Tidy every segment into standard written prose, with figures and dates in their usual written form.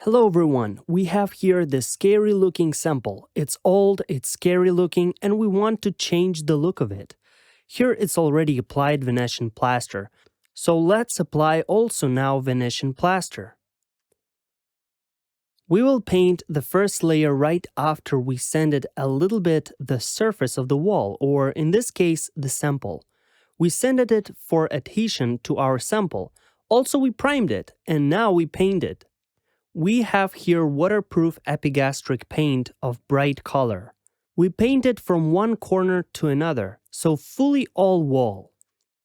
Hello everyone, we have here this scary looking sample. It's old, it's scary looking, and we want to change the look of it. Here it's already applied Venetian plaster. So let's apply also now Venetian plaster. We will paint the first layer right after we sanded a little bit the surface of the wall, or in this case, the sample. We sanded it for adhesion to our sample. Also we primed it, and now we paint it. We have here waterproof epigastric paint of bright color. We paint it from one corner to another, so fully all wall.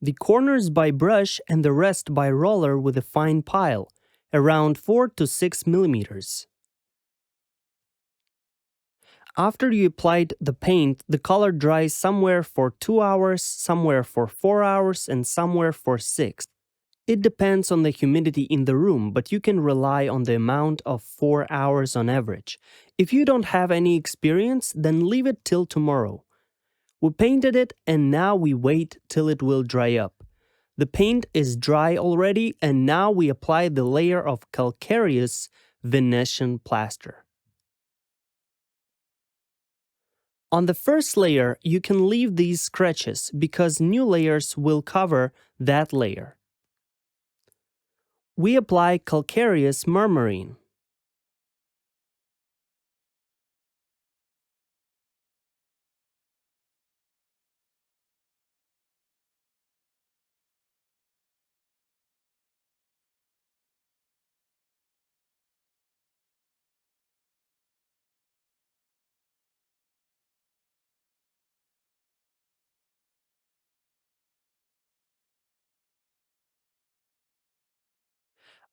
The corners by brush and the rest by roller with a fine pile, around 4 to 6 millimeters. After you applied the paint, the color dries somewhere for 2 hours, somewhere for 4 hours, and somewhere for 6. It depends on the humidity in the room, but you can rely on the amount of 4 hours on average. If you don't have any experience, then leave it till tomorrow. We painted it and now we wait till it will dry up. The paint is dry already and now we apply the layer of calcareous Venetian plaster. On the first layer, you can leave these scratches because new layers will cover that layer. We apply calcareous margarine.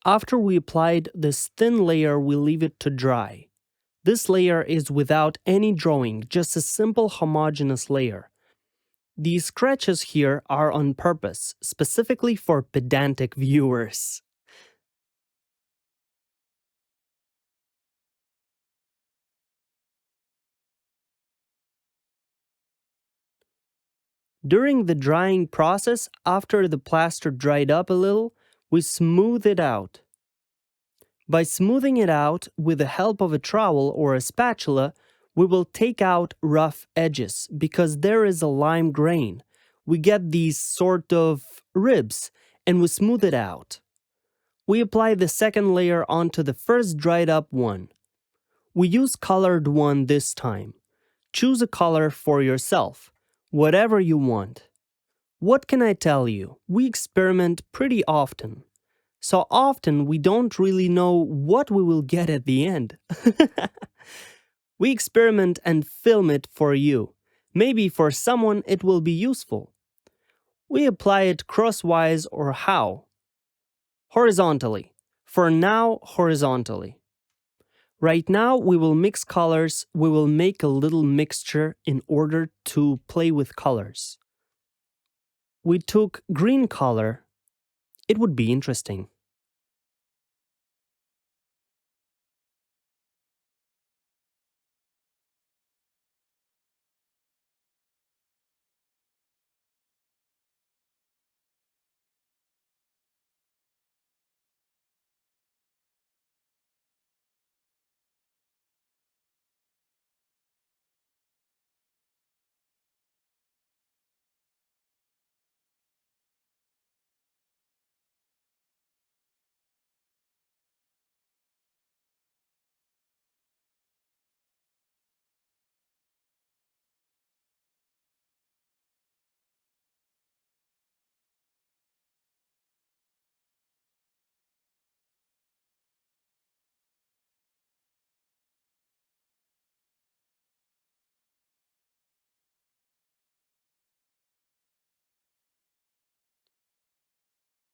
After we applied this thin layer, we leave it to dry. This layer is without any drawing, just a simple homogeneous layer. These scratches here are on purpose, specifically for pedantic viewers. During the drying process, after the plaster dried up a little, we smooth it out. By smoothing it out with the help of a trowel or a spatula, we will take out rough edges because there is a lime grain. We get these sort of ribs and we smooth it out. We apply the second layer onto the first dried up one. We use colored one this time. Choose a color for yourself, whatever you want. What can I tell you? We experiment pretty often. So often we don't really know what we will get at the end. We experiment and film it for you. Maybe for someone it will be useful. We apply it crosswise or how? Horizontally. For now, horizontally. Right now we will mix colors. We will make a little mixture in order to play with colors. We took green color. It would be interesting.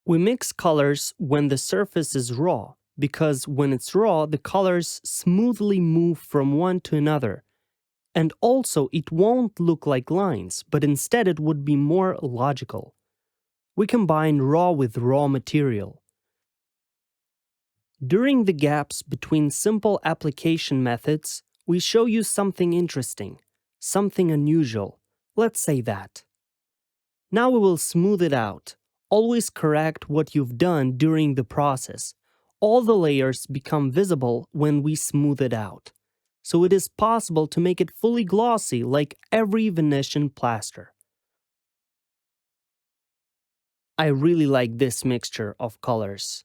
We mix colors when the surface is raw, because when it's raw, the colors smoothly move from one to another. And also, it won't look like lines, but instead it would be more logical. We combine raw with raw material. During the gaps between simple application methods, we show you something interesting, something unusual. Let's say that. Now we will smooth it out. Always correct what you've done during the process. all the layers become visible when we smooth it out. So it is possible to make it fully glossy like every Venetian plaster. I really like this mixture of colors.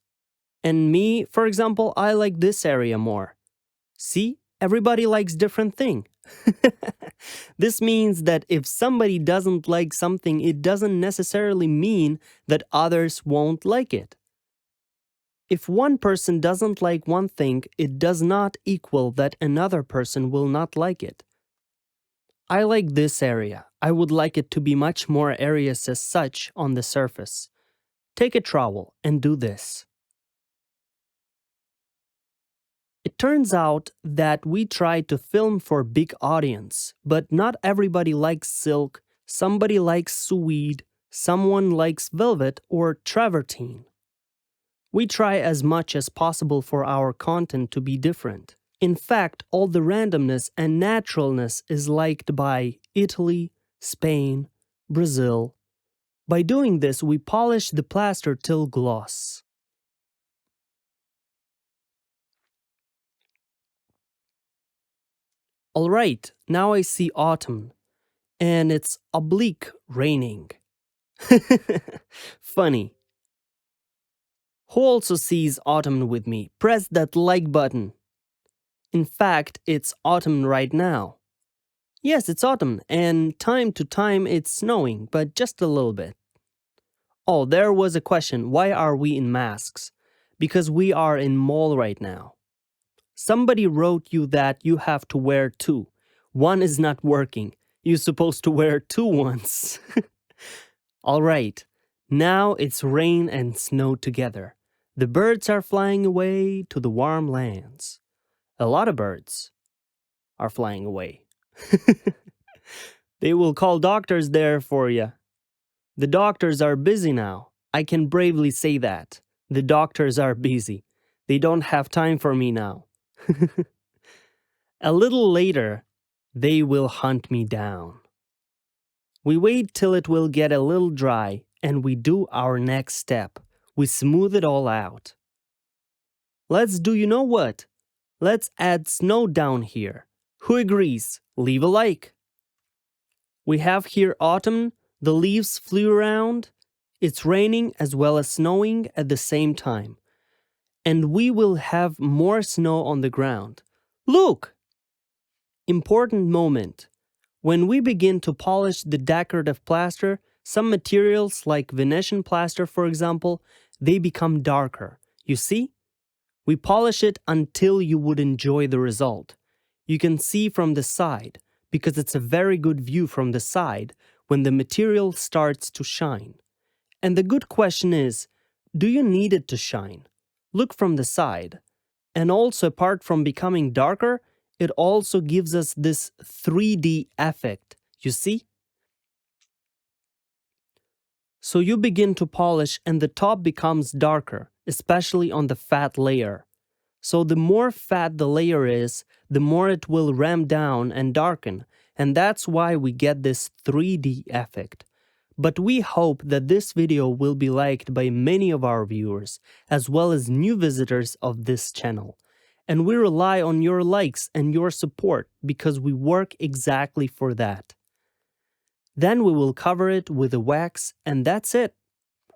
And me, for example, I like this area more. See, everybody likes different thing. This means that if somebody doesn't like something, it doesn't necessarily mean that others won't like it. If one person doesn't like one thing, it does not equal that another person will not like it. I like this area. I would like it to be much more areas as such on the surface. Take a trowel and do this. It turns out that we try to film for big audience, but not everybody likes silk, somebody likes suede, someone likes velvet or travertine. We try as much as possible for our content to be different. In fact, all the randomness and naturalness is liked by Italy, Spain, Brazil. By doing this, we polish the plaster till gloss. Alright, now I see autumn, and it's oblique raining. Funny. Who also sees autumn with me? Press that like button. In fact, it's autumn right now. Yes, it's autumn, and time to time it's snowing, but just a little bit. Oh, there was a question. Why are we in masks? Because we are in mall right now. Somebody wrote you that you have to wear two. One is not working. You're supposed to wear two ones. Alright, now it's rain and snow together. The birds are flying away to the warm lands. A lot of birds are flying away. They will call doctors there for you. The doctors are busy now. I can bravely say that. The doctors are busy. They don't have time for me now. A little later, they will hunt me down. We wait till it will get a little dry, and we do our next step. We smooth it all out. Let's do you know what? Let's add snow down here. Who agrees? Leave a like. We have here autumn, the leaves flew around. It's raining as well as snowing at the same time. And we will have more snow on the ground. Look! Important moment. When we begin to polish the decorative plaster, some materials like Venetian plaster, for example, they become darker. You see? We polish it until you would enjoy the result. You can see from the side, because it's a very good view from the side when the material starts to shine. And the good question is, do you need it to shine? Look from the side. And also, apart from becoming darker, it also gives us this 3D effect, you see? So you begin to polish and the top becomes darker, especially on the fat layer. So the more fat the layer is, the more it will ram down and darken, and that's why we get this 3D effect. But we hope that this video will be liked by many of our viewers, as well as new visitors of this channel. And we rely on your likes and your support because we work exactly for that. Then we will cover it with a wax, and that's it.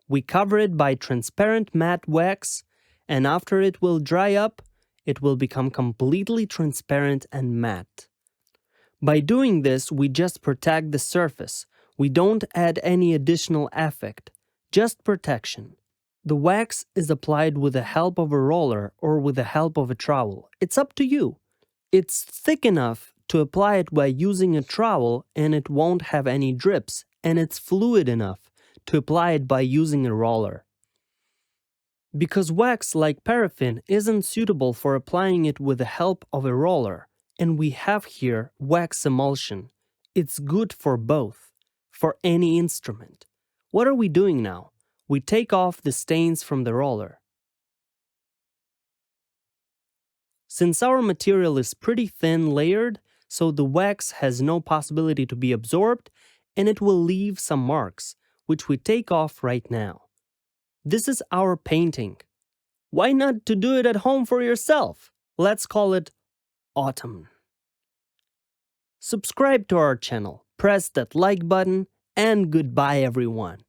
We cover it by transparent matte wax, and after it will dry up, it will become completely transparent and matte. By doing this, we just protect the surface. We don't add any additional effect, just protection. The wax is applied with the help of a roller or with the help of a trowel. It's up to you. It's thick enough to apply it by using a trowel and it won't have any drips, and it's fluid enough to apply it by using a roller. Because wax, like paraffin, isn't suitable for applying it with the help of a roller, and we have here wax emulsion. It's good for both, for any instrument. What are we doing now? We take off the stains from the roller. Since our material is pretty thin layered, so the wax has no possibility to be absorbed, and it will leave some marks, which we take off right now. This is our painting. Why not to do it at home for yourself? Let's call it autumn. Subscribe to our channel, press that like button, and goodbye everyone.